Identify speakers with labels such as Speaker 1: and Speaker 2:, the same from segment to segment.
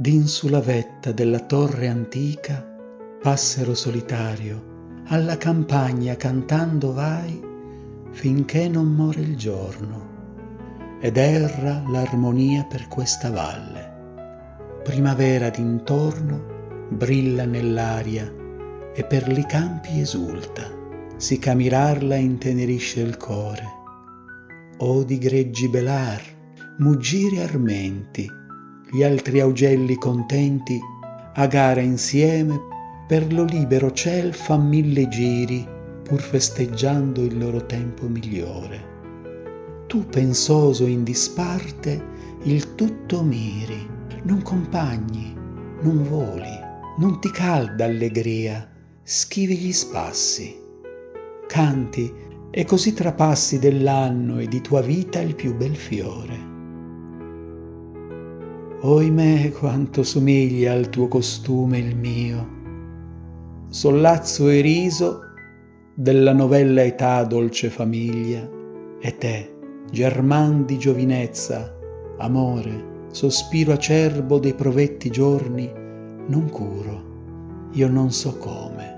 Speaker 1: D'in sulla vetta della torre antica, passero solitario, alla campagna cantando vai, finché non more il giorno, ed erra l'armonia per questa valle. Primavera d'intorno brilla nell'aria, e per li campi esulta, sì ch'a mirarla intenerisce il core. Odi greggi belar, muggiri armenti, gli altri augelli contenti a gara insieme per lo libero ciel fan 1000 giri, pur festeggiando il loro tempo migliore. Tu pensoso in disparte il tutto miri, non compagni, non voli, non ti calda allegria, schivi gli spassi, canti e così trapassi dell'anno e di tua vita il più bel fiore. Oimè, quanto somiglia al tuo costume il mio, sollazzo e riso della novella età dolce famiglia, e te, german di giovinezza, amore, sospiro acerbo dei provetti giorni, non curo, io non so come,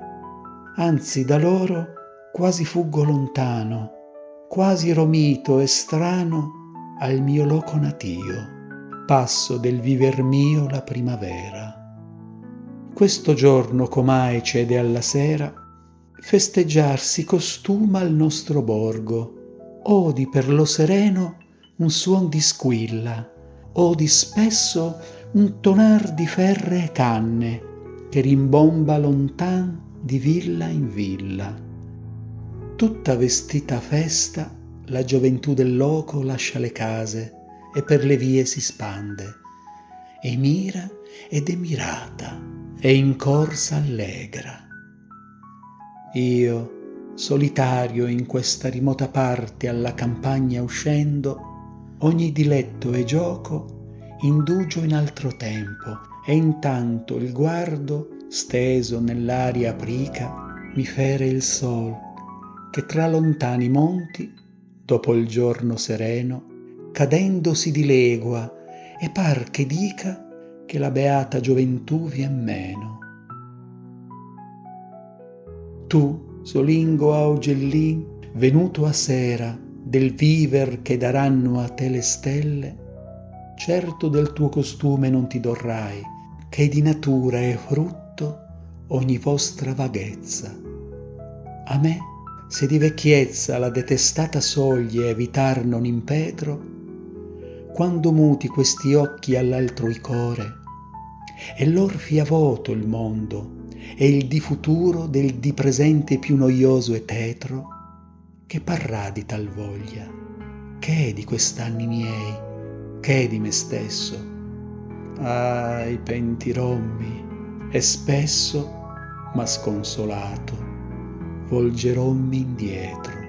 Speaker 1: anzi da loro quasi fuggo lontano, quasi romito e strano al mio loco natio. Passo del viver mio la primavera. Questo giorno com'ai cede alla sera, festeggiar si costuma al nostro borgo, odi per lo sereno un suon di squilla, odi spesso un tonar di ferre e canne, che rimbomba lontan di villa in villa. Tutta vestita a festa, la gioventù del loco lascia le case, e per le vie si spande, e mira ed è mirata, e in corsa allegra. Io, solitario in questa rimota parte alla campagna uscendo, ogni diletto e gioco indugio in altro tempo, e intanto il guardo, steso nell'aria aprica, mi fere il sol, che tra lontani monti, dopo il giorno sereno, cadendo si dilegua, e par che dica che la beata gioventù vien meno. Tu, solingo augellin, venuto a sera, del viver che daranno a te le stelle, certo del tuo costume non ti dorrai, che di natura è frutto ogni vostra vaghezza. A me, se di vecchiezza la detestata soglia evitar non impedro, quando muti questi occhi all'altrui core, e lor fia vuoto il mondo, e il di futuro del di presente più noioso e tetro, che parrà di tal voglia, che è di quest'anni miei, che è di me stesso. Ahi, pentirommi, e spesso, ma sconsolato, volgerommi indietro.